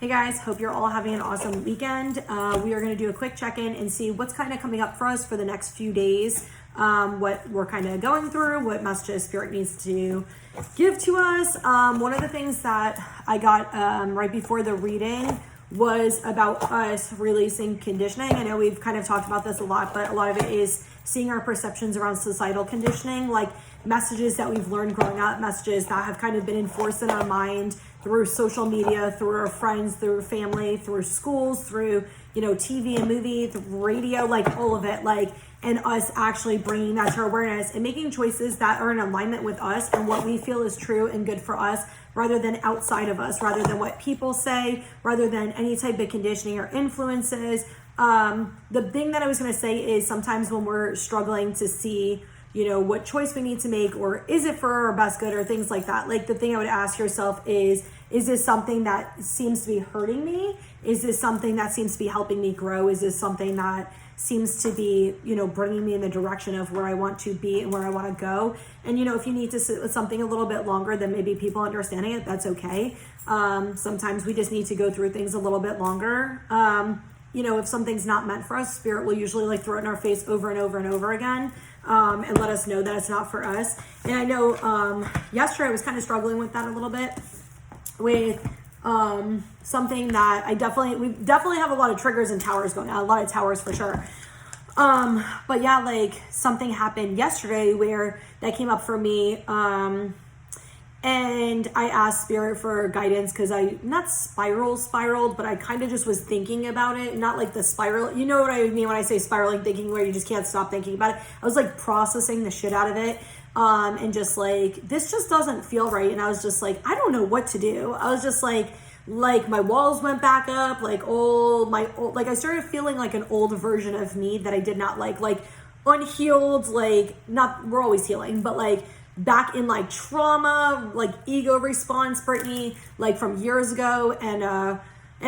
Hey guys, hope you're all having an awesome weekend. We are going to do a quick check-in and see what's kind of coming up for us for the next few days, what we're kind of going through, what messages Spirit needs to give to us. One of the things that I got right before the reading was about us releasing conditioning. I know we've kind of talked about this a lot, but a lot of it is seeing our perceptions around societal conditioning, like messages that we've learned growing up, messages that have kind of been enforced in our mind through social media, through our friends, through family, through schools, through, TV and movie, through radio, like all of it, and us actually bringing that to our awareness and making choices that are in alignment with us and what we feel is true and good for us, rather than outside of us, rather than what people say, rather than any type of conditioning or influences. The thing that I was going to say is sometimes when we're struggling to see, what choice we need to make, or is it for our best good, or things like that. Like the thing I would ask yourself is this something that seems to be hurting me? Is this something that seems to be helping me grow? Is this something that seems to be, bringing me in the direction of where I want to be and where I want to go? And, if you need to sit with something a little bit longer than maybe people understanding it, that's okay. Sometimes we just need to go through things a little bit longer. If something's not meant for us, Spirit will usually throw it in our face over and over and over again, and let us know that it's not for us. And I know yesterday I was kind of struggling with that a little bit, with something that we definitely have a lot of triggers and towers going on, a lot of towers for sure. But yeah, something happened yesterday where that came up for me, and I asked Spirit for guidance because I not spiraled, but I kind of just was thinking about it. Not like the spiral, you know what I mean when I say spiraling, thinking where you just can't stop thinking about it. I was processing the shit out of it, and just this just doesn't feel right. And I was just I don't know what to do. I was just like my walls went back up, I started feeling like an old version of me that I did not like unhealed, not, we're always healing, but back in trauma, ego response, Brittany, from years ago. And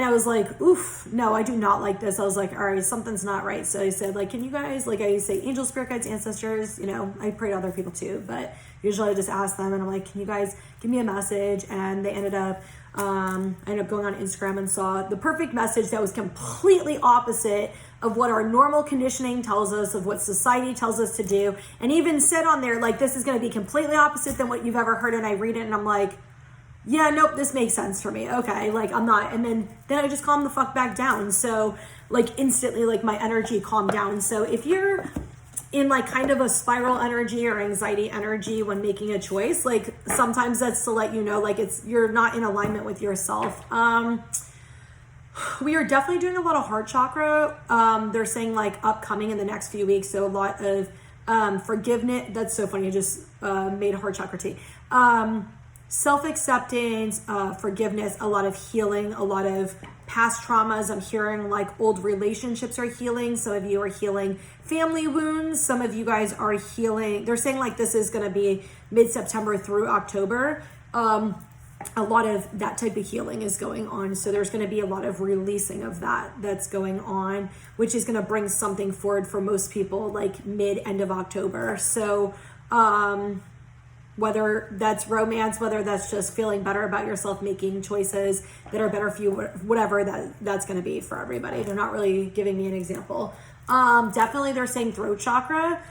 I was oof, no, I do not like this. I was all right, something's not right. So I said, can you guys, I say angel, spirit guides, ancestors, I pray to other people too, but usually I just ask them and I'm can you guys give me a message? And they ended up, I ended up going on Instagram and saw the perfect message that was completely opposite of what our normal conditioning tells us, of what society tells us to do, and even said on there, this is going to be completely opposite than what you've ever heard. And I read it and I'm yeah, nope, this makes sense for me. Okay, I'm not. And then I just calmed the fuck back down. So instantly, my energy calmed down. So if you're in kind of a spiral energy or anxiety energy when making a choice, sometimes that's to let you know, you're not in alignment with yourself. We are definitely doing a lot of heart chakra. They're saying upcoming in the next few weeks. So a lot of forgiveness. That's so funny. I just made a heart chakra tea. Self-acceptance, forgiveness, a lot of healing, a lot of past traumas. I'm hearing old relationships are healing. Some of you are healing family wounds. Some of you guys are healing. They're saying this is going to be mid-September through October. A lot of that type of healing is going on. So there's going to be a lot of releasing of that's going on, which is going to bring something forward for most people mid-end of October. So whether that's romance, whether that's just feeling better about yourself, making choices that are better for you, whatever that's going to be for everybody. They're not really giving me an example. Definitely they're saying throat chakra,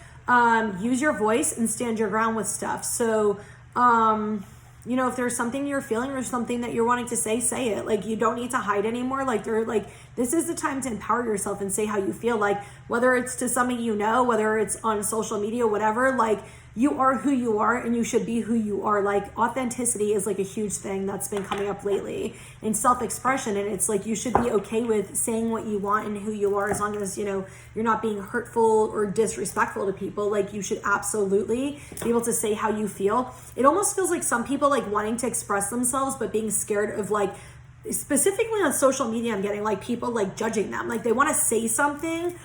use your voice and stand your ground with stuff. So, if there's something you're feeling or something that you're wanting to say it. You don't need to hide anymore. This is the time to empower yourself and say how you feel. Whether it's to somebody whether it's on social media, whatever, you are who you are and you should be who you are. Authenticity is a huge thing that's been coming up lately, and self-expression. And it's you should be okay with saying what you want and who you are, as long as, you're not being hurtful or disrespectful to people. You should absolutely be able to say how you feel. It almost feels like some people wanting to express themselves, but being scared of specifically on social media, I'm getting people judging them. They want to say something,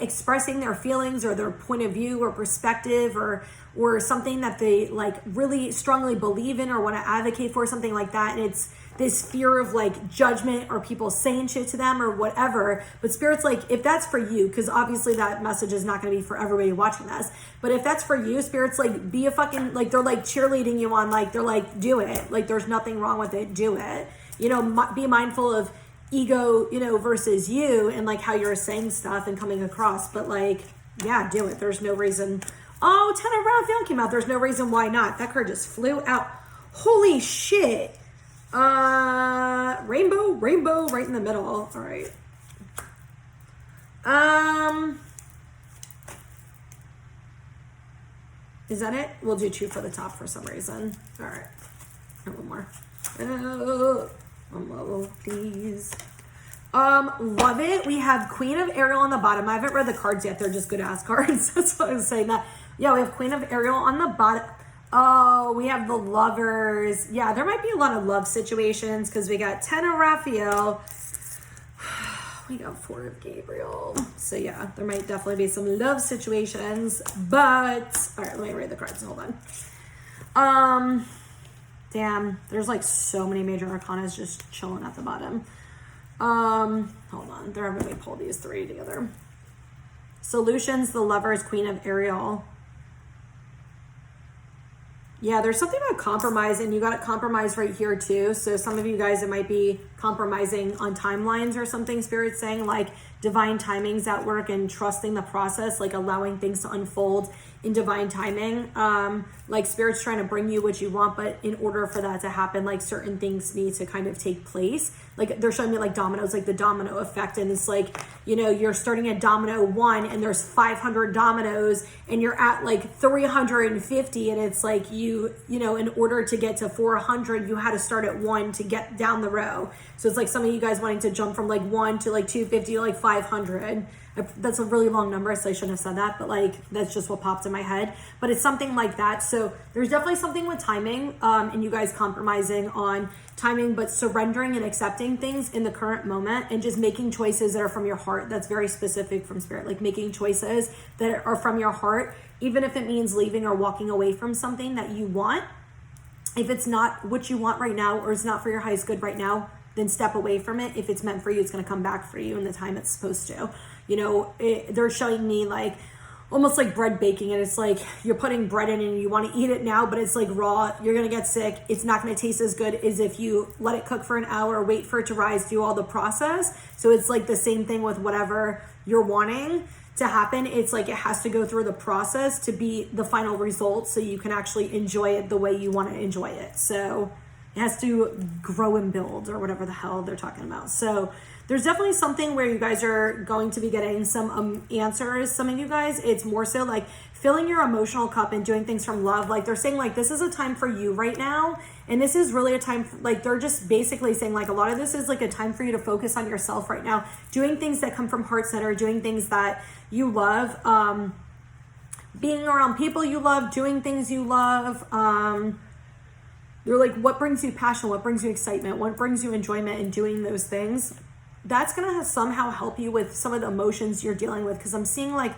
expressing their feelings or their point of view or perspective or or something that they like really strongly believe in or want to advocate for, something like that. And it's this fear of like judgment or people saying shit to them or whatever. But Spirit's like, if that's for you, because obviously that message is not going to be for everybody watching this, but if that's for you, Spirit's like, be a fucking, like, they're like cheerleading you on, like, they're like, do it. Like, there's nothing wrong with it. Do it. You know, be mindful of ego, you know, versus you and like how you're saying stuff and coming across. But like, yeah, do it. There's no reason. Oh, Ten of Raphael came out. There's no reason why not. That card just flew out. Holy shit. Rainbow right in the middle. All right. Is that it? We'll do 2 for the top for some reason. All right. And one more. One more, please. Love it. We have Queen of Ariel on the bottom. I haven't read the cards yet. They're just good ass cards. That's what I was saying. That. Yeah, we have Queen of Ariel on the bottom. Oh, we have the Lovers. Yeah, there might be a lot of love situations because we got 10 of Raphael. We got 4 of Gabriel. So yeah, there might definitely be some love situations. But, all right, let me read the cards. Hold on. Damn, there's like so many major arcanas just chilling at the bottom. Hold on. They're having me pull these 3 together. Solutions, the Lovers, Queen of Ariel. Yeah, there's something about compromise, and you got to compromise right here too. So some of you guys, it might be compromising on timelines or something. Spirit's saying like divine timing's at work and trusting the process, like allowing things to unfold in divine timing. Like Spirit's trying to bring you what you want, but in order for that to happen, like certain things need to kind of take place. Like they're showing me like dominoes, like the domino effect. And it's like, you know, you're starting at domino 1 and there's 500 dominoes and you're at like 350. And it's like you know, in order to get to 400, you had to start at 1 to get down the row. So it's like some of you guys wanting to jump from like 1 to like 250 to like 500. That's a really long number, so I shouldn't have said that, but like that's just what popped in my head. But it's something like that. So there's definitely something with timing, and you guys compromising on timing, but surrendering and accepting things in the current moment and just making choices that are from your heart. That's very specific from Spirit, like making choices that are from your heart, even if it means leaving or walking away from something that you want. If it's not what you want right now, or it's not for your highest good right now, then step away from it. If it's meant for you, it's going to come back for you in the time it's supposed to. You know, they're showing me like almost like bread baking, and it's like you're putting bread in and you want to eat it now, but it's like raw. You're going to get sick. It's not going to taste as good as if you let it cook for an hour, wait for it to rise, do all the process. So it's like the same thing with whatever you're wanting to happen. It's like it has to go through the process to be the final result so you can actually enjoy it the way you want to enjoy it. So it has to grow and build, or whatever the hell they're talking about. So there's definitely something where you guys are going to be getting some answers. Some of you guys, it's more so like filling your emotional cup and doing things from love. Like they're saying like, this is a time for you right now. And this is really a time, like they're just basically saying like a lot of this is like a time for you to focus on yourself right now. Doing things that come from heart center, doing things that you love, being around people you love, doing things you love. They're like, what brings you passion? What brings you excitement? What brings you enjoyment in doing those things? That's going to somehow help you with some of the emotions you're dealing with. Cause I'm seeing like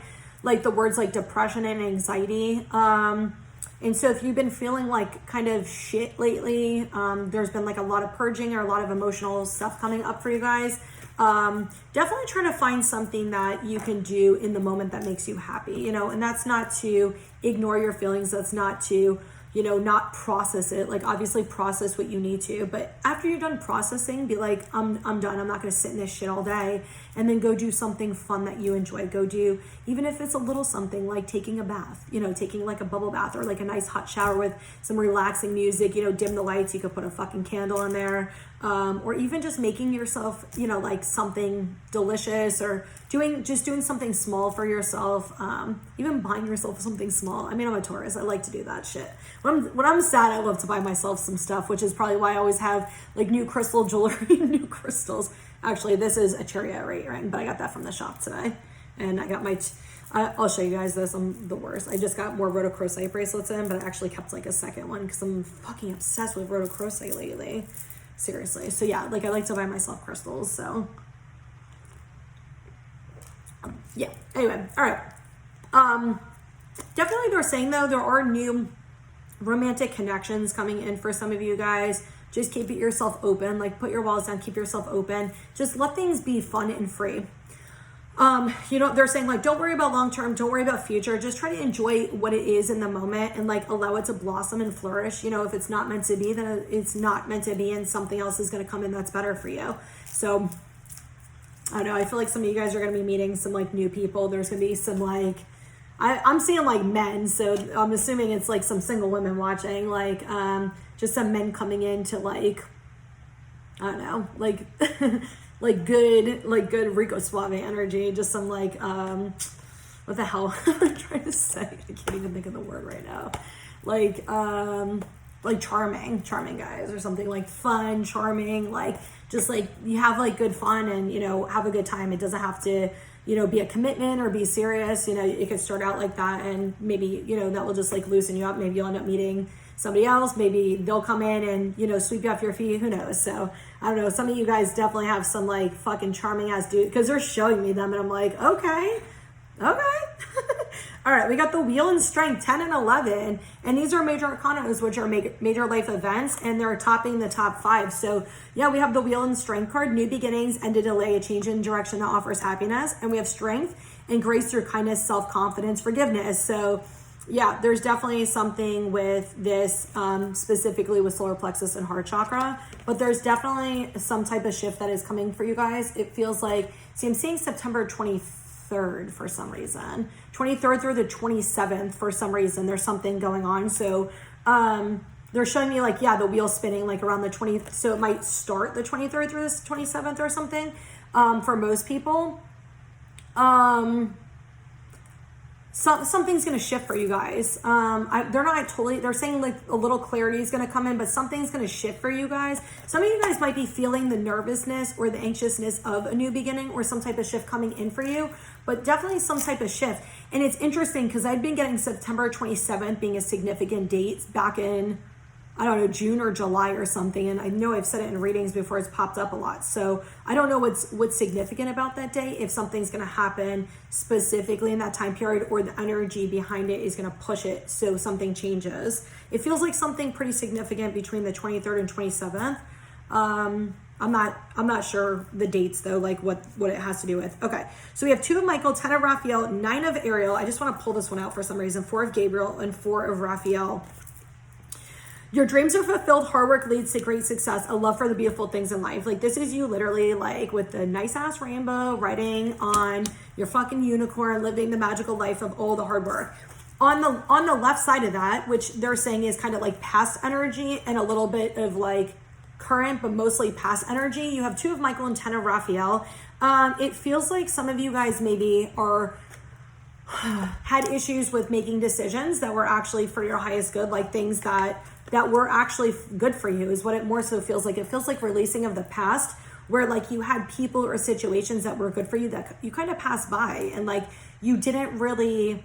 the words like depression and anxiety. And so if you've been feeling like kind of shit lately, there's been like a lot of purging or a lot of emotional stuff coming up for you guys. Definitely try to find something that you can do in the moment that makes you happy, you know, and that's not to ignore your feelings. That's not to, you know, not process it. Like obviously process what you need to, but after you're done processing, be like, I'm done. I'm not going to sit in this shit all day. And then go do something fun that you enjoy. Go do, even if it's a little something like taking a bath, you know, taking like a bubble bath or like a nice hot shower with some relaxing music, you know, dim the lights. You could put a fucking candle in there. Or even just making yourself, you know, like something delicious, or doing something small for yourself. Even buying yourself something small. I mean, I'm a Taurus. I like to do that shit. When I'm sad, I love to buy myself some stuff, which is probably why I always have like new crystal jewelry, new crystals. Actually, this is a chariot ring, but I got that from the shop today. And I got my, I'll show you guys this. I'm the worst. I just got more rhodochrosite bracelets in, but I actually kept like a second one because I'm fucking obsessed with rhodochrosite lately. Seriously. So yeah, like I like to buy myself crystals. So yeah. Anyway. All right. Definitely they're saying though, there are new romantic connections coming in for some of you guys. Just keep yourself open, like put your walls down, keep yourself open. Just let things be fun and free. They're saying like, don't worry about long-term, don't worry about future. Just try to enjoy what it is in the moment and like allow it to blossom and flourish. If it's not meant to be, then it's not meant to be and something else is going to come in that's better for you. So I don't know. I feel like some of you guys are going to be meeting some like new people. There's going to be some like, I'm seeing like men. So I'm assuming it's like some single women watching, like, just some men coming in to like, I don't know, like, like good Rico Suave energy, just some like, what the hell am I trying to say? I can't even think of the word right now. Like charming guys or something, like fun, charming, like just like you have like good fun and, have a good time. It doesn't have to, be a commitment or be serious. It could start out like that and maybe, that will just like loosen you up. Maybe you'll end up meeting somebody else. Maybe they'll come in and, sweep you off your feet. Who knows? So I don't know. Some of you guys definitely have some like fucking charming ass dude because they're showing me them and I'm like, okay. All right, we got the Wheel and Strength 10 and 11, and these are major arcanas, which are major life events, and they're topping the top 5. So yeah, we have the Wheel and Strength card, new beginnings, end a delay, a change in direction that offers happiness, and we have strength and grace through kindness, self-confidence, forgiveness. So yeah, there's definitely something with this, specifically with solar plexus and heart chakra, but there's definitely some type of shift that is coming for you guys. It feels like, I'm seeing September 23rd for some reason, 23rd through the 27th for some reason, there's something going on. So, they're showing me like, yeah, the wheel spinning like around the 20th. So it might start the 23rd through the 27th or something, for most people. Something's going to shift for you guys. They're saying like a little clarity is going to come in, but something's going to shift for you guys. Some of you guys might be feeling the nervousness or the anxiousness of a new beginning or some type of shift coming in for you, but definitely some type of shift. And it's interesting because I've been getting September 27th being a significant date back in, I don't know, June or July or something. And I know I've said it in readings before, it's popped up a lot. So I don't know what's significant about that day, if something's going to happen specifically in that time period or the energy behind it is going to push it so something changes. It feels like something pretty significant between the 23rd and 27th. I'm not sure the dates though, like what it has to do with. Okay, so we have 2 of Michael, 10 of Raphael, 9 of Ariel. I just want to pull this one out for some reason. 4 of Gabriel and 4 of Raphael. Your dreams are fulfilled. Hard work leads to great success. A love for the beautiful things in life. Like this is you literally like with the nice ass rainbow riding on your fucking unicorn, living the magical life of all the hard work. On the left side of that, which they're saying is kind of like past energy and a little bit of like current, but mostly past energy. You have 2 of Michael and 10 of Raphael. It feels like some of you guys maybe had issues with making decisions that were actually for your highest good, like things that were actually good for you is what it more so feels like. It feels like releasing of the past where like you had people or situations that were good for you that you kind of passed by and like you didn't really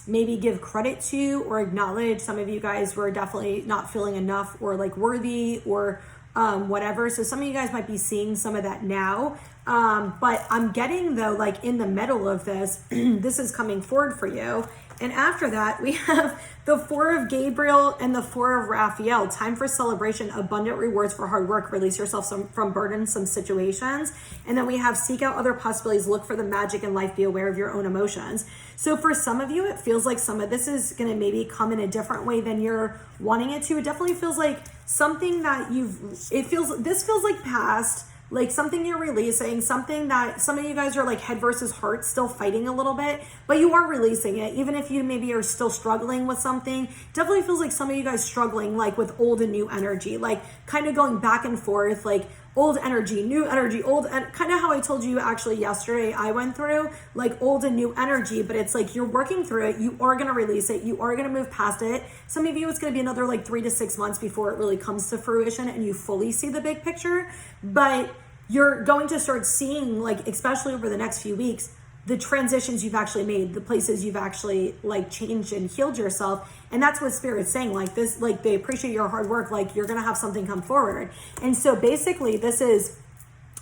maybe give credit to or acknowledge. Some of you guys were definitely not feeling enough or like worthy or whatever. So some of you guys might be seeing some of that now. But I'm getting though, like in the middle of this, this is coming forward for you. And after that, we have the 4 of Gabriel and the 4 of Raphael. Time for celebration, abundant rewards for hard work. Release yourself from burdensome situations. And then we have seek out other possibilities. Look for the magic in life. Be aware of your own emotions. So for some of you, it feels like some of this is going to maybe come in a different way than you're wanting it to. It definitely feels like something that this feels like past. Like something you're releasing, something that some of you guys are like head versus heart still fighting a little bit, but you are releasing it. Even if you maybe are still struggling with something, definitely feels like some of you guys struggling like with old and new energy, like kind of going back and forth, like old energy, new energy, old, and kind of how I told you actually yesterday I went through like old and new energy, but it's like you're working through it. You are going to release it. You are going to move past it. Some of you, it's going to be another like 3 to 6 months before it really comes to fruition and you fully see the big picture, but you're going to start seeing like, especially over the next few weeks, the transitions you've actually made, the places you've actually like changed and healed yourself. And that's what Spirit's saying, like this, like they appreciate your hard work, like you're going to have something come forward. And so basically this is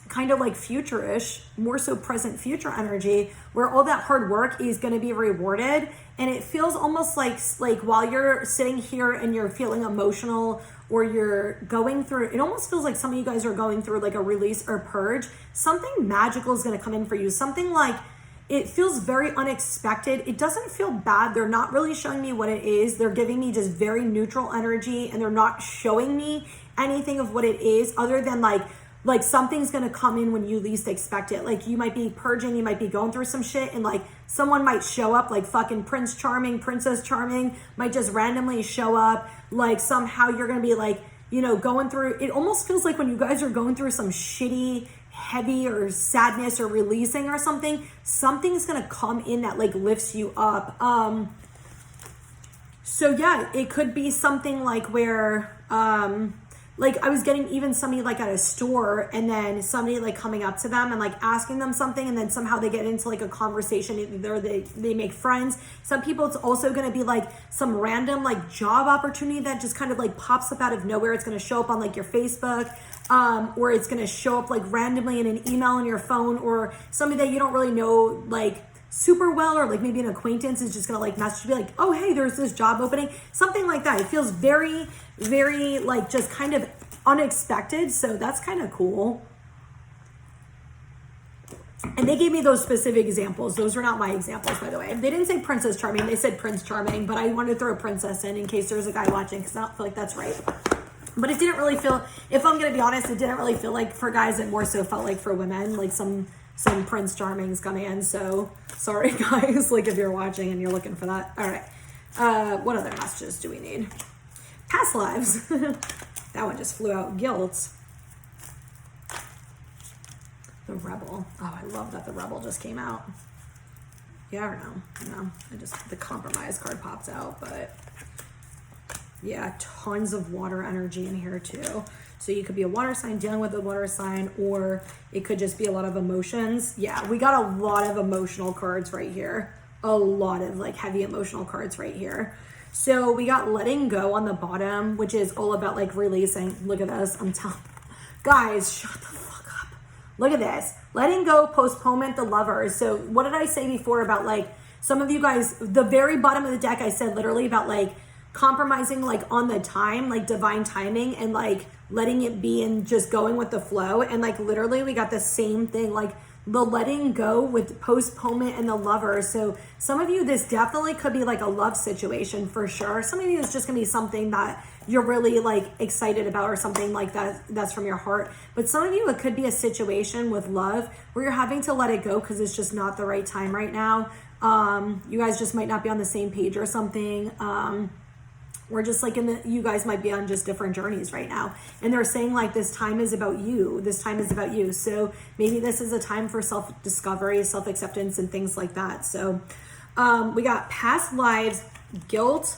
kind of like future-ish, more so present future energy, where all that hard work is going to be rewarded. And it feels almost like while you're sitting here and you're feeling emotional, or you're going through, it almost feels like some of you guys are going through like a release or purge. Something magical is going to come in for you. Something like, it feels very unexpected. It doesn't feel bad. They're not really showing me what it is. They're giving me just very neutral energy, and they're not showing me anything of what it is other than like something's going to come in when you least expect it. Like you might be purging, you might be going through some shit, and like someone might show up, like fucking Prince Charming, Princess Charming might just randomly show up. Like somehow you're going to be like, you know, going through, it almost feels like when you guys are going through some shitty, heavy or sadness or releasing or something, something's going to come in that like lifts you up. So yeah, it could be something like where, like I was getting even somebody like at a store, and then somebody like coming up to them and like asking them something, and then somehow they get into like a conversation, either they make friends. Some people, it's also going to be like some random like job opportunity that just kind of like pops up out of nowhere. It's going to show up on like your Facebook, or it's going to show up like randomly in an email on your phone, or somebody that you don't really know like super well, or like maybe an acquaintance is just gonna like message you, be like, oh hey, there's this job opening, something like that. It feels very, very like just kind of unexpected, so that's kind of cool. And they gave me those specific examples. Those were not my examples, by the way. They didn't say Princess Charming, they said Prince Charming, but I wanted to throw a princess in case there's a guy watching, because I don't feel like that's right. But it didn't really feel, if I'm gonna be honest, it didn't really feel like for guys. It more so felt like for women, like some Prince Charmings coming in. So sorry guys, like if you're watching and you're looking for that. All right, what other messages do we need? Past lives. That one just flew out. Guilt. The Rebel. Oh, I love that the Rebel just came out. Yeah, I don't know. The Compromise card popped out, but yeah, tons of water energy in here too. So you could be a water sign dealing with a water sign, or it could just be a lot of emotions. Yeah, we got a lot of emotional cards right here. A lot of like heavy emotional cards right here. So we got letting go on the bottom, which is all about like releasing. Look at this. I'm telling guys, shut the fuck up. Look at this. Letting go, postponement, the Lovers. So what did I say before about like some of you guys, the very bottom of the deck, I said literally about like compromising like on the time, like divine timing, and like letting it be and just going with the flow. And like literally we got the same thing, like the letting go with postponement and the Lover. So some of you, this definitely could be like a love situation for sure. Some of you, it's just gonna be something that you're really like excited about, or something like that that's from your heart. But some of you, it could be a situation with love where you're having to let it go because it's just not the right time right now. You guys just might not be on the same page or something. We're just like you guys might be on just different journeys right now. And they're saying like, this time is about you. This time is about you. So maybe this is a time for self-discovery, self-acceptance, and things like that. So we got past lives, guilt,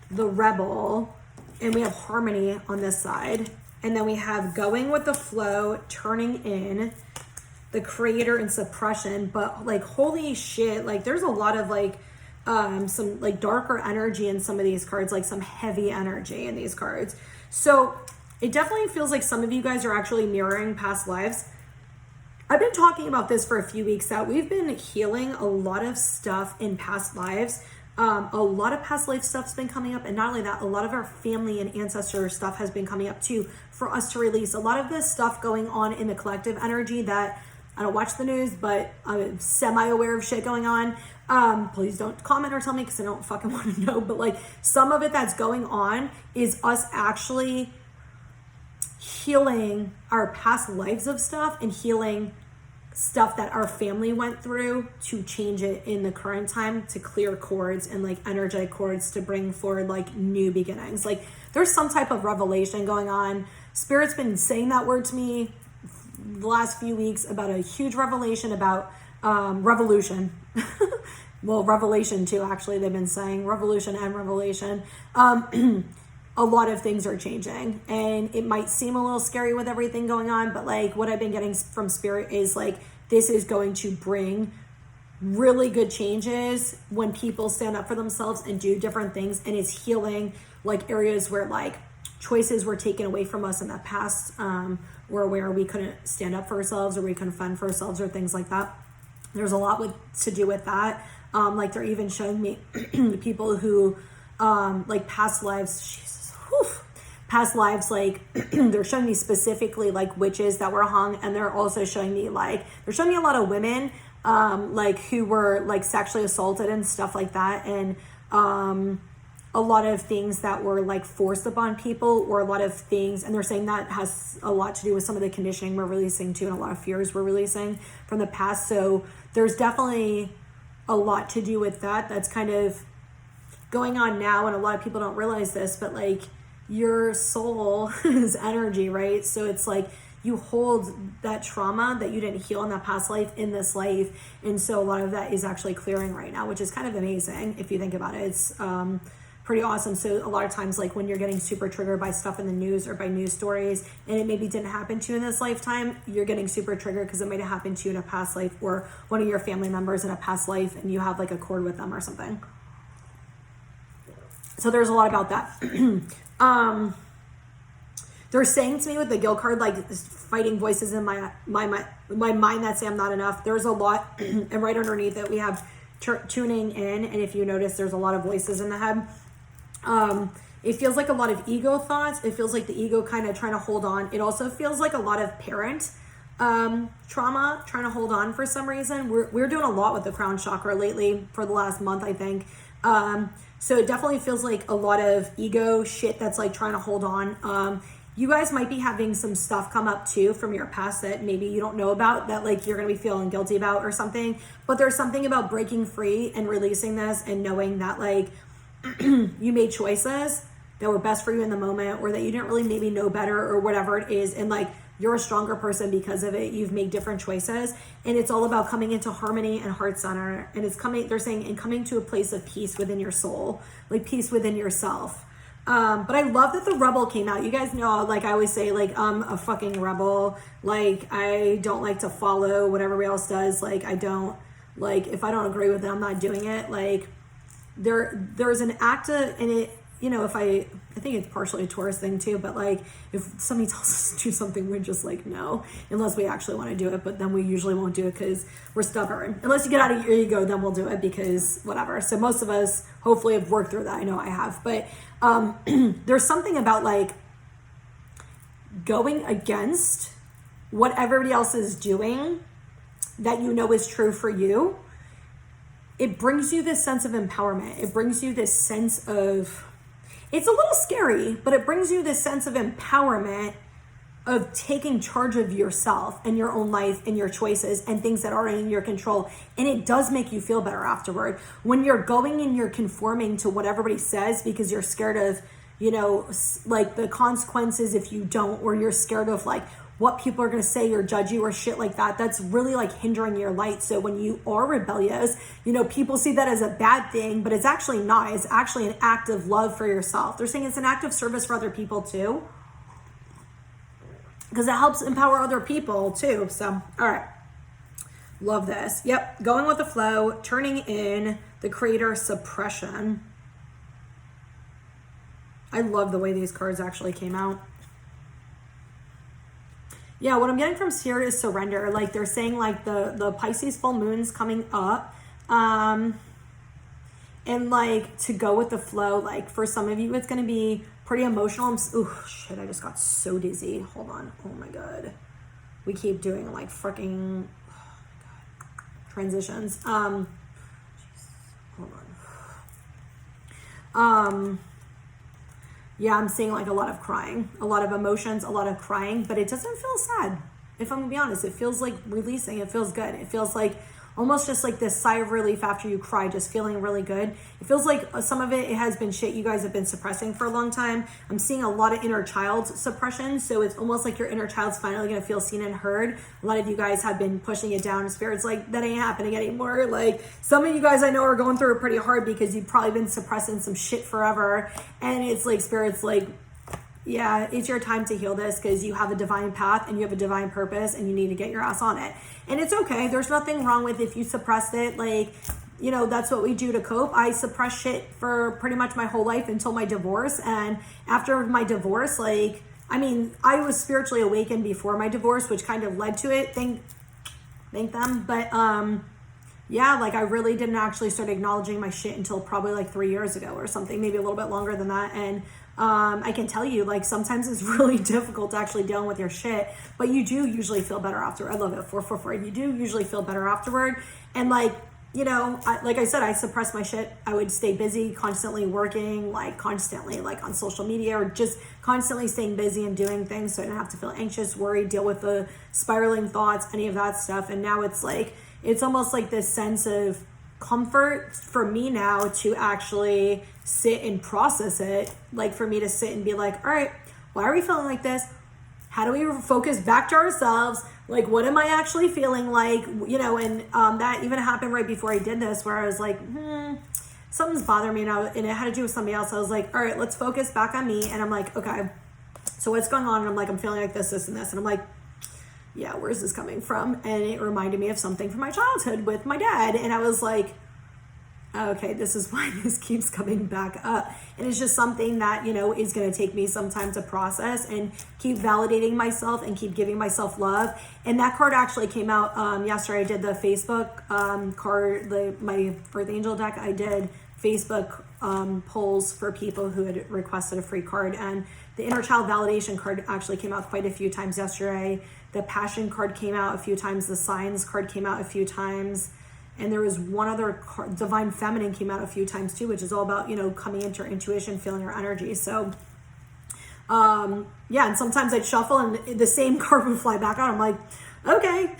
the Rebel, and we have harmony on this side. And then we have going with the flow, turning in, the Creator, and suppression. But like, holy shit, like there's a lot of like, some like darker energy in some of these cards, like some heavy energy in these cards. So it definitely feels like some of you guys are actually mirroring past lives. I've been talking about this for a few weeks that we've been healing a lot of stuff in past lives. A lot of past life stuff's been coming up, and not only that, a lot of our family and ancestor stuff has been coming up too for us to release. A lot of this stuff going on in the collective energy that I don't watch the news, but I'm semi-aware of shit going on. Please don't comment or tell me because I don't fucking want to know. But like some of it that's going on is us actually healing our past lives of stuff and healing stuff that our family went through to change it in the current time, to clear cords and like energetic cords to bring forward like new beginnings. Like there's some type of revelation going on. Spirit's been saying that word to me the last few weeks about a huge revelation about revolution. Well, revelation too, actually. They've been saying revolution and revelation. A lot of things are changing, and it might seem a little scary with everything going on, but like what I've been getting from Spirit is like this is going to bring really good changes when people stand up for themselves and do different things, and it's healing like areas where like choices were taken away from us in the past, or where we couldn't stand up for ourselves or we couldn't fend for ourselves or things like that. There's a lot to do with that. Like they're even showing me people who, like past lives, Jesus, whew, past lives, like they're showing me specifically like witches that were hung, and they're also showing me they're showing me a lot of women, like who were like sexually assaulted and stuff like that, and a lot of things that were like forced upon people, or a lot of things, and they're saying that has a lot to do with some of the conditioning we're releasing too, and a lot of fears we're releasing from the past. So there's definitely a lot to do with that that's kind of going on now, and a lot of people don't realize this, but like your soul is energy, right? So it's like you hold that trauma that you didn't heal in that past life in this life, and so a lot of that is actually clearing right now, which is kind of amazing if you think about it. It's pretty awesome. So a lot of times, like when you're getting super triggered by stuff in the news or by news stories, and it maybe didn't happen to you in this lifetime, you're getting super triggered because it might have happened to you in a past life, or one of your family members in a past life, and you have like a cord with them or something. So there's a lot about that. They're saying to me with the guild card, like fighting voices in my mind that say I'm not enough. There's a lot, and right underneath it we have tuning in, and if you notice, there's a lot of voices in the head. It feels like a lot of ego thoughts. It feels like the ego kind of trying to hold on. It also feels like a lot of parent trauma trying to hold on for some reason. We're doing a lot with the crown chakra lately for the last month, I think. So it definitely feels like a lot of ego shit that's like trying to hold on. You guys might be having some stuff come up too from your past that maybe you don't know about, that like you're going to be feeling guilty about or something. But there's something about breaking free and releasing this and knowing that like you made choices that were best for you in the moment, or that you didn't really maybe know better, or whatever it is. And like you're a stronger person because of it. You've made different choices, and it's all about coming into harmony and heart center. And it's coming, they're saying, and coming to a place of peace within your soul, like peace within yourself. But I love that the rebel came out. You guys know, like I always say, like I'm a fucking rebel. Like I don't like to follow what everybody else does. Like I don't, like if I don't agree with it, I'm not doing it. Like there's an act of, and it, you know, if I think it's partially a Taurus thing too, but like if somebody tells us to do something, we're just like, no, unless we actually want to do it. But then we usually won't do it because we're stubborn. Unless you get out of your ego, then we'll do it because whatever. So most of us hopefully have worked through that. I know I have, but there's something about like going against what everybody else is doing that you know is true for you. It brings you this sense of empowerment. It brings you this sense of, it's a little scary, but it brings you this sense of empowerment of taking charge of yourself and your own life and your choices and things that are in your control. And it does make you feel better afterward. When you're going and you're conforming to what everybody says because you're scared of, you know, like the consequences if you don't, or you're scared of like what people are going to say or judge you or shit like that, that's really like hindering your light. So when you are rebellious, you know, people see that as a bad thing, but it's actually not. It's actually an act of love for yourself. They're saying it's an act of service for other people too, because it helps empower other people too. So, all right. Love this. Yep. Going with the flow, turning in the creator suppression. I love the way these cards actually came out. Yeah, what I'm getting from Spirit is surrender. Like they're saying like the Pisces full moon's coming up. And like to go with the flow, like for some of you, it's going to be pretty emotional. Oh shit, I just got so dizzy. Hold on. Oh my God. We keep doing like freaking, oh my God, transitions. Hold on. Yeah, I'm seeing like a lot of crying, a lot of emotions, a lot of crying, but it doesn't feel sad. If I'm gonna be honest, it feels like releasing. It feels good. It feels like almost just like this sigh of relief after you cry, just feeling really good. It feels like some of it has been shit you guys have been suppressing for a long time. I'm seeing a lot of inner child suppression. So it's almost like your inner child's finally going to feel seen and heard. A lot of you guys have been pushing it down. Spirit's like, that ain't happening anymore. Like some of you guys I know are going through it pretty hard because you've probably been suppressing some shit forever. And it's like, Spirit's like, yeah, it's your time to heal this because you have a divine path and you have a divine purpose and you need to get your ass on it. And it's okay. There's nothing wrong with if you suppressed it. Like, you know, that's what we do to cope. I suppressed shit for pretty much my whole life until my divorce. And after my divorce, like, I mean, I was spiritually awakened before my divorce, which kind of led to it. Thank them. But yeah, like I really didn't actually start acknowledging my shit until probably like 3 years ago or something, maybe a little bit longer than that. And I can tell you, like, sometimes it's really difficult to actually deal with your shit, but you do usually feel better after. I love it. 444. You do usually feel better afterward. And like, you know, like I said, I suppressed my shit. I would stay busy, constantly working, like constantly like on social media, or just constantly staying busy and doing things so I didn't have to feel anxious, worried, deal with the spiraling thoughts, any of that stuff. And now it's like, it's almost like this sense of comfort for me now to actually sit and process it. Like for me to sit and be like, all right, why are we feeling like this? How do we focus back to ourselves? Like, what am I actually feeling like? You know, and that even happened right before I did this, where I was like, something's bothering me now, and it had to do with somebody else. I was like, all right, let's focus back on me. And I'm like, okay, so what's going on? And I'm like, I'm feeling like this, and this. And I'm like, yeah, where's this coming from? And it reminded me of something from my childhood with my dad. And I was like, okay, this is why this keeps coming back up. And it's just something that, you know, is going to take me some time to process and keep validating myself and keep giving myself love. And that card actually came out yesterday. I did the Facebook card, my Earth Angel deck. I did Facebook polls for people who had requested a free card. And the Inner Child Validation card actually came out quite a few times yesterday. The Passion card came out a few times. The Signs card came out a few times. And there was one other card, Divine Feminine, came out a few times too, which is all about, you know, coming into your intuition, feeling your energy. So, yeah, and sometimes I'd shuffle and the same card would fly back out. I'm like, okay.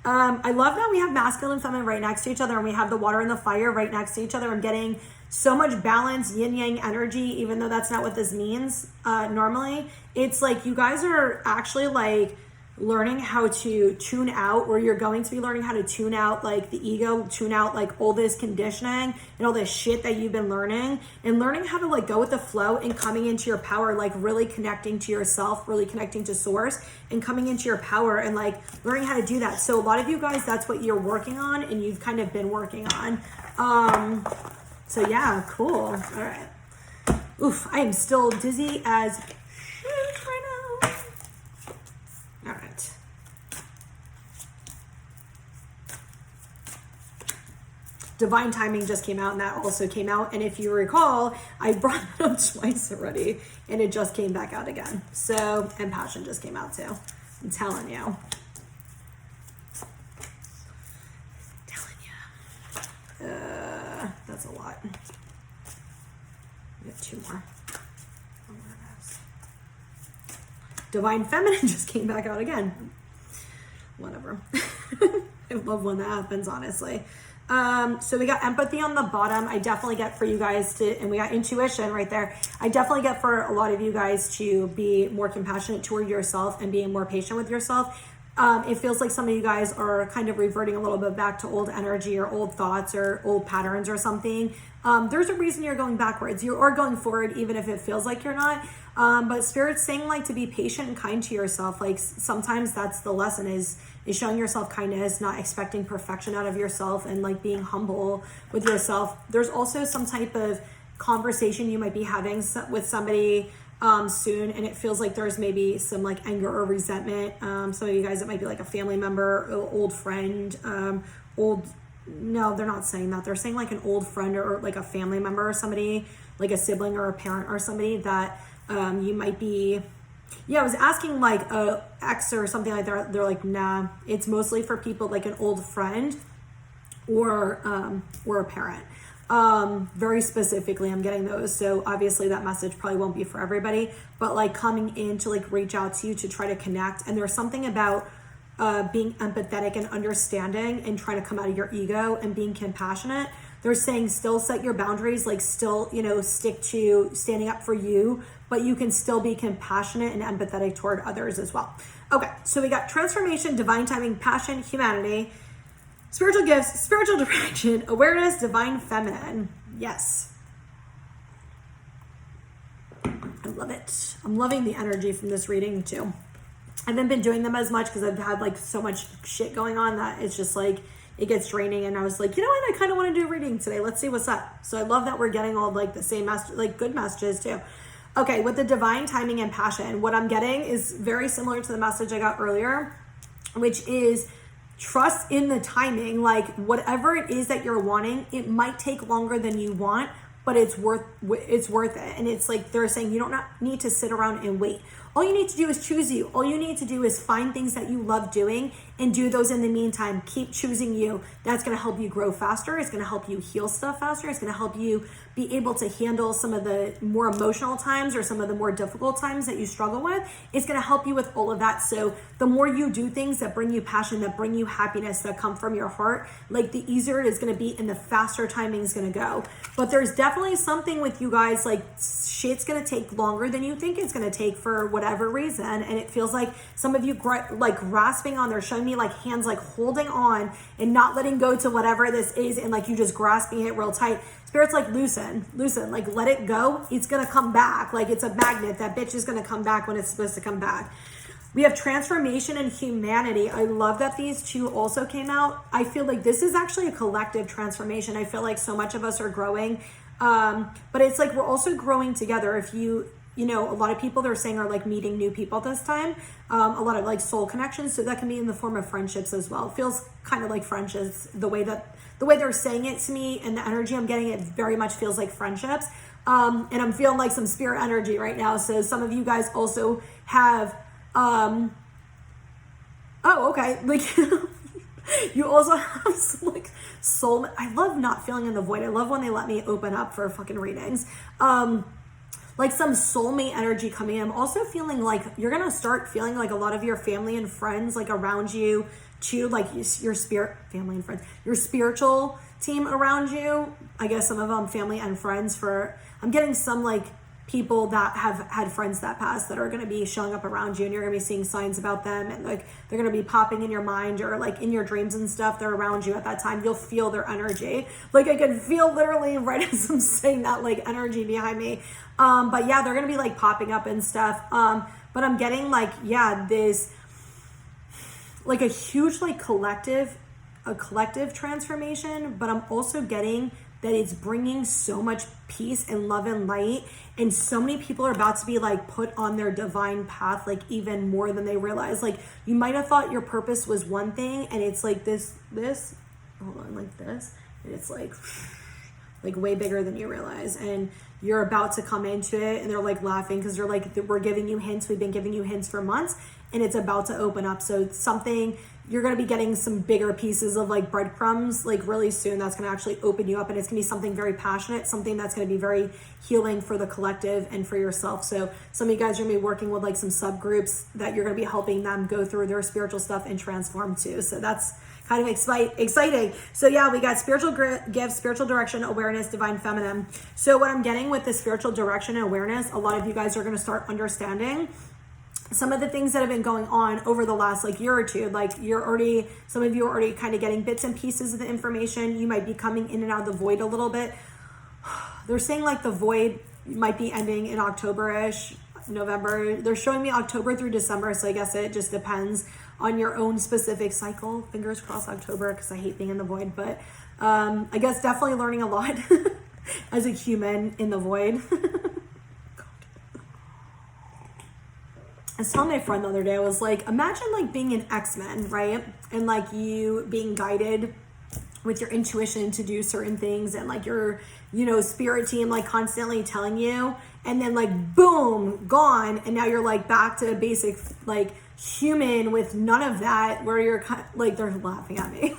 I love that we have masculine and feminine right next to each other, and we have the water and the fire right next to each other. I'm getting so much balance, yin yang energy, even though that's not what this means normally. It's like you guys are actually like learning how to tune out, or you're going to be learning how to tune out like the ego, tune out like all this conditioning and all this shit that you've been learning, and learning how to like go with the flow and coming into your power, like really connecting to yourself, really connecting to source and coming into your power, and like learning how to do that. So a lot of you guys, that's what you're working on and you've kind of been working on. So yeah, cool. All right. Oof, I am still dizzy as shit right now. All right. Divine Timing just came out, and that also came out. And if you recall, I brought it up twice already, and it just came back out again. So, and Passion just came out too. I'm telling you. That's a lot. We have two more. Divine Feminine just came back out again. Whatever. I love when that happens, honestly. So we got Empathy on the bottom. I definitely get for you guys to, and we got Intuition right there. I definitely get for a lot of you guys to be more compassionate toward yourself and being more patient with yourself. It feels like some of you guys are kind of reverting a little bit back to old energy or old thoughts or old patterns or something. There's a reason you're going backwards. You are going forward, even if it feels like you're not. But Spirit's saying like to be patient and kind to yourself. Like sometimes that's the lesson is showing yourself kindness, not expecting perfection out of yourself, and like being humble with yourself. There's also some type of conversation you might be having with somebody soon, and it feels like there's maybe some like anger or resentment. Some of you guys, it might be like a family member, old friend, no, they're not saying that. They're saying like an old friend or like a family member or somebody, like a sibling or a parent or somebody that you might be. Yeah, I was asking like a ex or something like that. They're like, nah, it's mostly for people like an old friend or a parent. Very specifically, I'm getting those. So obviously that message probably won't be for everybody, but like coming in to like reach out to you to try to connect. And there's something about being empathetic and understanding and trying to come out of your ego and being compassionate. They're saying still set your boundaries, like still, you know, stick to standing up for you, but you can still be compassionate and empathetic toward others as well. Okay, so we got Transformation, Divine Timing, Passion, Humanity, Spiritual Gifts, Spiritual Direction, Awareness, Divine Feminine. Yes. I love it. I'm loving the energy from this reading too. I haven't been doing them as much because I've had like so much shit going on that it's just like, it gets draining. And I was like, you know what, I kind of want to do a reading today. Let's see what's up. So I love that we're getting all like the same message, like good messages too. Okay, with the divine timing and passion, what I'm getting is very similar to the message I got earlier, which is trust in the timing. Like whatever it is that you're wanting, it might take longer than you want, but it's worth it. And it's like they're saying you don't need to sit around and wait. All you need to do is choose you. All you need to do is find things that you love doing and do those in the meantime. Keep choosing you. That's going to help you grow faster. It's going to help you heal stuff faster. It's going to help you be able to handle some of the more emotional times or some of the more difficult times that you struggle with. It's going to help you with all of that. So the more you do things that bring you passion, that bring you happiness, that come from your heart, like the easier it is going to be and the faster timing is going to go. But there's definitely something with you guys, like shit's going to take longer than you think it's going to take for whatever reason. And it feels like some of you like grasping on, they're showing me like hands like holding on and not letting go to whatever this is, and like you just grasping it real tight. Spirit's like loosen, like let it go. It's gonna come back. Like it's a magnet. That bitch is gonna come back when it's supposed to come back. We have transformation and humanity. I love that these two also came out. I feel like this is actually a collective transformation. I feel like so much of us are growing, but it's like we're also growing together. If you know, a lot of people they're saying are like meeting new people this time, a lot of like soul connections. So that can be in the form of friendships as well. It feels kind of like friendships, the way they're saying it to me and the energy I'm getting, it very much feels like friendships. And I'm feeling like some spirit energy right now. So some of you guys also have, like you also have some like soul. I love not feeling in the void. I love when they let me open up for fucking readings. Like some soulmate energy coming in. I'm also feeling like you're going to start feeling like a lot of your family and friends like around you too, like your spirit, family and friends, your spiritual team around you. I guess some of them family and friends I'm getting some like people that have had friends that passed that are going to be showing up around you, and you're going to be seeing signs about them, and like they're going to be popping in your mind or like in your dreams and stuff. They're around you at that time. You'll feel their energy. Like I can feel literally right as I'm saying that, like energy behind me. But yeah, they're going to be like popping up and stuff. But I'm getting like, yeah, this like a huge like collective transformation, but I'm also getting that it's bringing so much peace and love and light, and so many people are about to be like put on their divine path, like even more than they realize. Like you might have thought your purpose was one thing, and it's like this hold on, like this, and it's like way bigger than you realize, and you're about to come into it, and they're like laughing because they're like, we're giving you hints, we've been giving you hints for months, and it's about to open up. So it's something you're going to be getting some bigger pieces of like breadcrumbs like really soon that's going to actually open you up, and it's going to be something very passionate, something that's going to be very healing for the collective and for yourself. So some of you guys are going to be working with like some subgroups that you're going to be helping them go through their spiritual stuff and transform too. So that's kind of exciting. So yeah, we got spiritual gifts, spiritual direction, awareness, divine feminine. So what I'm getting with the spiritual direction and awareness, a lot of you guys are going to start understanding some of the things that have been going on over the last like year or two. Like some of you are already kind of getting bits and pieces of the information. You might be coming in and out of the void a little bit. They're saying like the void might be ending in October-ish, November. They're showing me October through December. So I guess it just depends on your own specific cycle. Fingers crossed October, because I hate being in the void. But I guess definitely learning a lot as a human in the void. I was telling my friend the other day, I was like, imagine like being an X-Men, right? And like you being guided with your intuition to do certain things, and like your, spirit team like constantly telling you, and then like boom, gone. And now you're like back to basic like human with none of that, where you're kind of, like, they're laughing at me.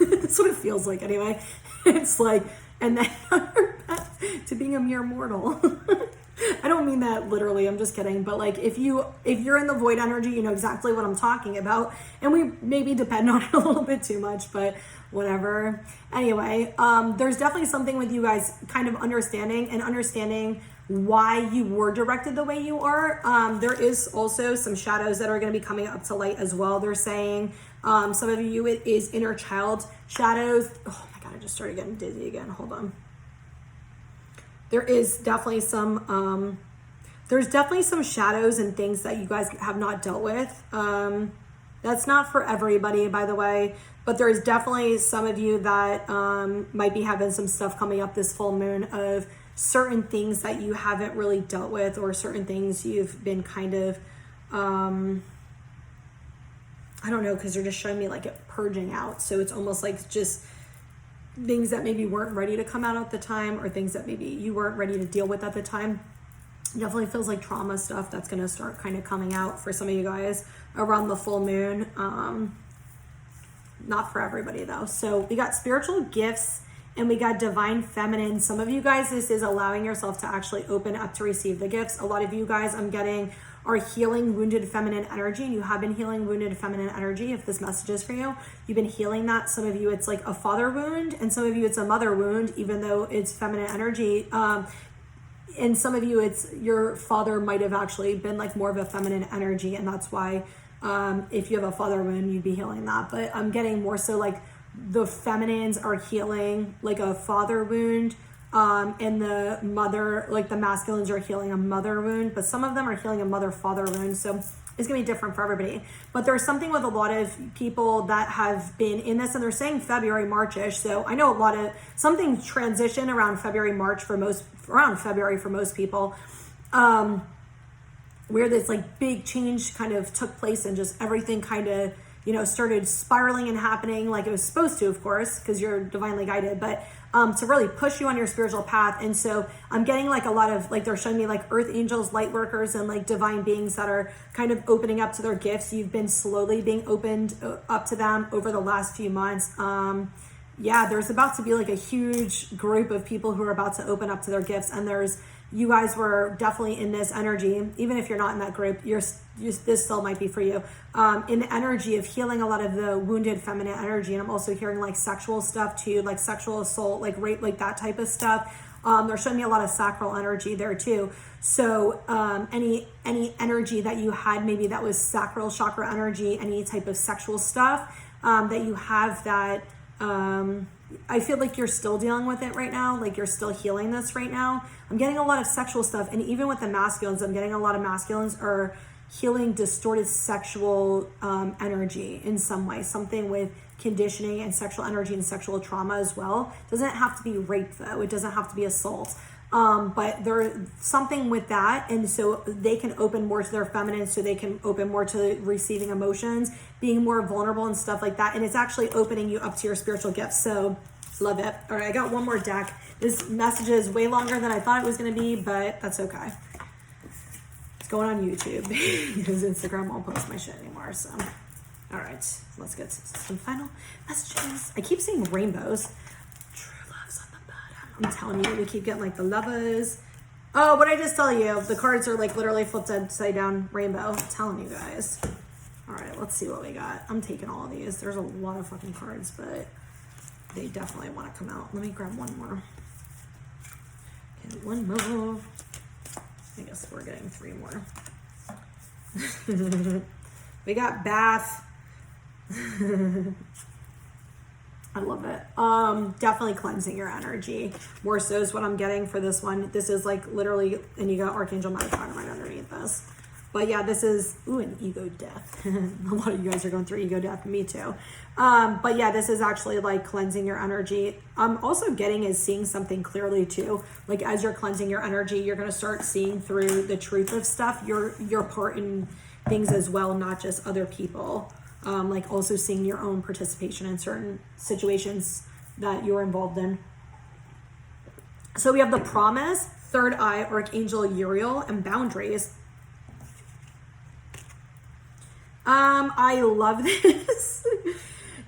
That's what it feels like anyway. It's like, and then you're back to being a mere mortal. I don't mean that literally, I'm just kidding. But like if you're in the void energy, you know exactly what I'm talking about. And we maybe depend on it a little bit too much, but whatever. Anyway, there's definitely something with you guys kind of understanding why you were directed the way you are. There is also some shadows that are going to be coming up to light as well. They're saying some of you, it is inner child shadows. Oh my God, I just started getting dizzy again. Hold on. There is definitely some, there's definitely some shadows and things that you guys have not dealt with. That's not for everybody, by the way, but there's definitely some of you that might be having some stuff coming up this full moon of certain things that you haven't really dealt with, or certain things you've been kind of, I don't know, because they're just showing me like it purging out. So it's almost like just things that maybe weren't ready to come out at the time, or things that maybe you weren't ready to deal with at the time. Definitely feels like trauma stuff that's going to start kind of coming out for some of you guys around the full moon. Not for everybody though. So we got spiritual gifts and we got divine feminine. Some of you guys, this is allowing yourself to actually open up to receive the gifts. A lot of you guys I'm getting are healing wounded feminine energy, and you have been healing wounded feminine energy. If this message is for you, you've been healing that. Some of you it's like a father wound, and some of you it's a mother wound, even though it's feminine energy. And some of you it's your father might have actually been like more of a feminine energy, and that's why if you have a father wound, you'd be healing that. But I'm getting more so like the feminines are healing like a father wound, and the mother, like the masculines are healing a mother wound, but some of them are healing a mother-father wound. So it's gonna be different for everybody. But there's something with a lot of people that have been in this, and they're saying February, March-ish. So I know a lot of something transition around February, March for most, around February for most people, where this like big change kind of took place, and just everything kind of, you know, started spiraling and happening like it was supposed to, of course, because you're divinely guided, but to really push you on your spiritual path. And so I'm getting like a lot of, like they're showing me like earth angels, light workers, and like divine beings that are kind of opening up to their gifts. You've been slowly being opened up to them over the last few months. Yeah, there's about to be like a huge group of people who are about to open up to their gifts, and you guys were definitely in this energy. Even if you're not in that group, this still might be for you. In the energy of healing a lot of the wounded feminine energy. And I'm also hearing like sexual stuff too, like sexual assault, like rape, like that type of stuff. They're showing me a lot of sacral energy there too. So any energy that you had, maybe that was sacral chakra energy, any type of sexual stuff that you have that, I feel like you're still dealing with it right now. Like you're still healing this right now. I'm getting a lot of sexual stuff. And even with the masculines, I'm getting a lot of masculines are healing distorted sexual energy in some way. Something with conditioning and sexual energy and sexual trauma as well. It doesn't have to be rape though. It doesn't have to be assault. But there's something with that. And so they can open more to their feminine, so they can open more to receiving emotions, being more vulnerable and stuff like that. And it's actually opening you up to your spiritual gifts. So love it. All right, I got one more deck. This message is way longer than I thought it was going to be, but that's okay. It's going on YouTube because Instagram won't post my shit anymore. So, all right, let's get some final messages. I keep seeing rainbows. I'm telling you, we keep getting like the lovers. Oh, what did I just tell you? The cards are like literally flipped upside down rainbow. I'm telling you guys. All right, let's see what we got. I'm taking all of these. There's a lot of fucking cards, but they definitely want to come out. Let me grab one more. Okay, one more. I guess we're getting three more. We got bath. I love it. Definitely cleansing your energy. More so is what I'm getting for this one. This is like literally, and you got Archangel Metatron right underneath this. But yeah, this is, an ego death. A lot of you guys are going through ego death, me too. But yeah, this is actually like cleansing your energy. I'm also getting is seeing something clearly too. Like as you're cleansing your energy, you're going to start seeing through the truth of stuff, your part in things as well, not just other people. Like also seeing your own participation in certain situations that you're involved in. So we have the Promise, Third Eye, Archangel Uriel, and Boundaries. I love this.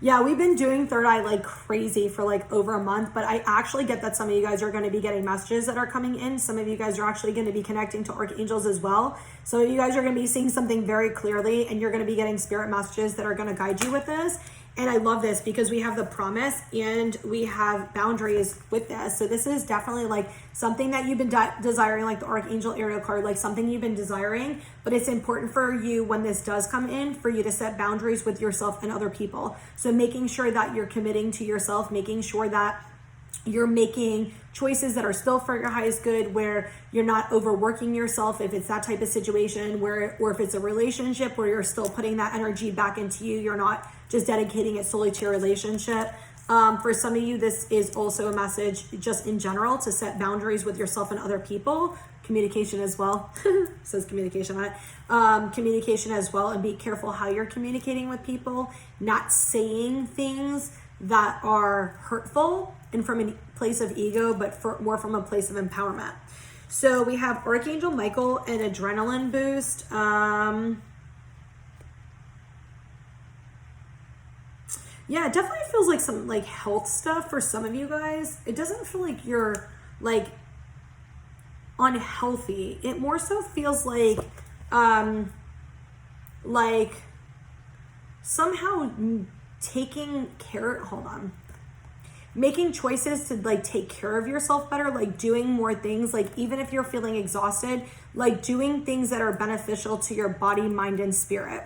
Yeah, we've been doing Third Eye like crazy for like over a month, but I actually get that some of you guys are going to be getting messages that are coming in. Some of you guys are actually going to be connecting to archangels as well. So you guys are going to be seeing something very clearly, and you're going to be getting spirit messages that are going to guide you with this. And I love this because we have the Promise and we have Boundaries with this. So this is definitely like something that you've been desiring, like the Archangel Ariel card, like something you've been desiring, but it's important for you when this does come in for you to set boundaries with yourself and other people. So making sure that you're committing to yourself, making sure that you're making choices that are still for your highest good, where you're not overworking yourself if it's that type of situation, or if it's a relationship where you're still putting that energy back into you, you're not just dedicating it solely to your relationship. For some of you, this is also a message just in general to set boundaries with yourself and other people. Communication as well. Says communication on it. Communication as well, and be careful how you're communicating with people, not saying things that are hurtful and from a place of ego, but more from a place of empowerment. So we have Archangel Michael and adrenaline boost. Yeah, it definitely feels like some like health stuff for some of you guys. It doesn't feel like you're like unhealthy. It more so feels like somehow taking care, making choices to like take care of yourself better, like doing more things, like even if you're feeling exhausted, like doing things that are beneficial to your body, mind, and spirit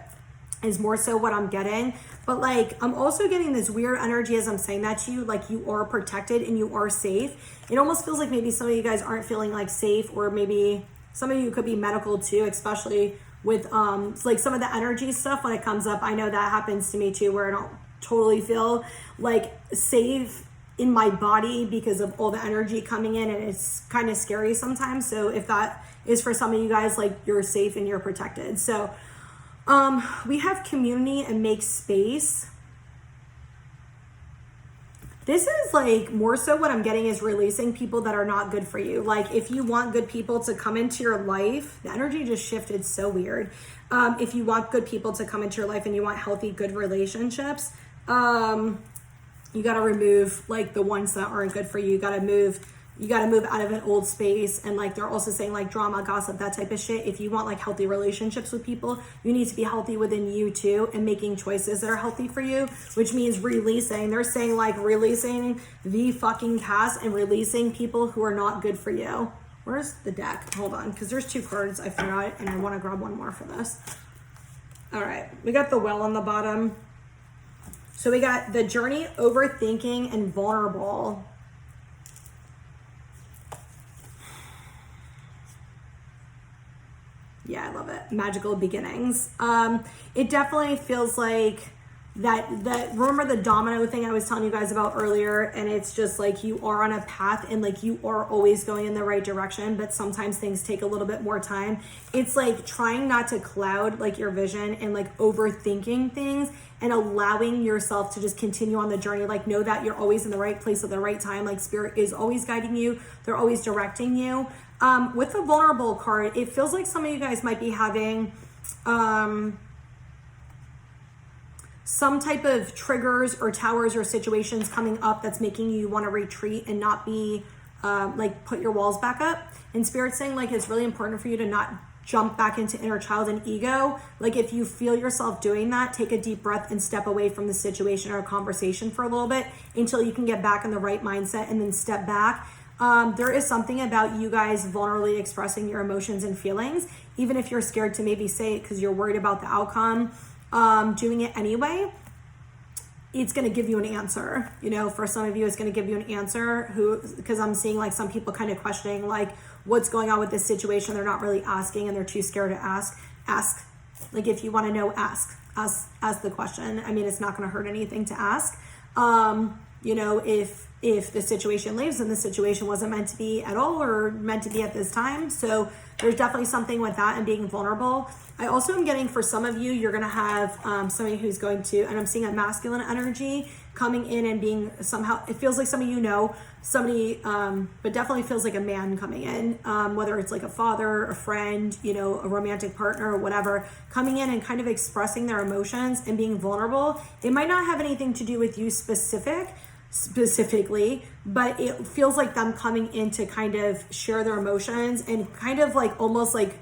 is more so what I'm getting. But like, I'm also getting this weird energy as I'm saying that to you, like you are protected and you are safe. It almost feels like maybe some of you guys aren't feeling like safe, or maybe some of you could be medical too, especially with like some of the energy stuff when it comes up. I know that happens to me too, where I don't totally feel like safe in my body because of all the energy coming in, and it's kind of scary sometimes. So if that is for some of you guys, like you're safe and you're protected. So we have community and make space. This is like more so what I'm getting is releasing people that are not good for you. Like if you want good people to come into your life, the energy just shifted so weird. If you want good people to come into your life and you want healthy, good relationships, you got to remove like the ones that aren't good for you. You got to move out of an old space. And like they're also saying like drama, gossip, that type of shit. If you want like healthy relationships with people, you need to be healthy within you too, and making choices that are healthy for you, which means releasing. They're saying like releasing the fucking past and releasing people who are not good for you. Where's the deck? Hold on, because there's 2 cards I forgot, and I want to grab one more for this. All right, we got the Well on the bottom. So we got the Journey, Overthinking, and Vulnerable. Yeah, I love it. Magical beginnings. It definitely feels like that remember the domino thing I was telling you guys about earlier, and it's just like you are on a path and like you are always going in the right direction, but sometimes things take a little bit more time. It's like trying not to cloud like your vision and like overthinking things, and allowing yourself to just continue on the journey. Like know that you're always in the right place at the right time. Like spirit is always guiding you. They're always directing you. With the Vulnerable card, it feels like some of you guys might be having some type of triggers or towers or situations coming up that's making you want to retreat and not be like put your walls back up. And Spirit's saying like it's really important for you to not jump back into inner child and ego. Like if you feel yourself doing that, take a deep breath and step away from the situation or conversation for a little bit until you can get back in the right mindset, and then step back. There is something about you guys vulnerably expressing your emotions and feelings, even if you're scared to maybe say it because you're worried about the outcome. Doing it anyway, it's going to give you an answer. You know, for some of you, it's going to give you an answer because I'm seeing like some people kind of questioning like what's going on with this situation. They're not really asking and they're too scared to ask. Like if you want to know, ask the question. I mean, it's not going to hurt anything to ask. You know, if the situation leaves and the situation wasn't meant to be at all or meant to be at this time. So there's definitely something with that and being vulnerable. I also am getting for some of you, you're going to have somebody who's going to, and I'm seeing a masculine energy coming in and being somehow, it feels like some of you know somebody, but definitely feels like a man coming in, whether it's like a father, a friend, you know, a romantic partner or whatever, coming in and kind of expressing their emotions and being vulnerable. It might not have anything to do with you specifically, but it feels like them coming in to kind of share their emotions and kind of like almost like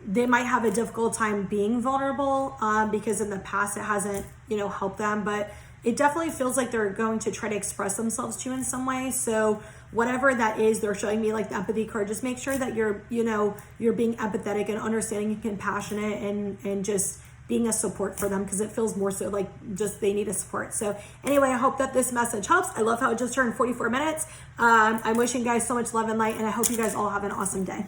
they might have a difficult time being vulnerable because in the past it hasn't, you know, helped them, but it definitely feels like they're going to try to express themselves to you in some way. So whatever that is, they're showing me like the empathy card. Just make sure that you're, you know, you're being empathetic and understanding and compassionate and just being a support for them, because it feels more so like just they need a support. So anyway, I hope that this message helps. I love how it just turned 44 minutes. I'm wishing you guys so much love and light, and I hope you guys all have an awesome day.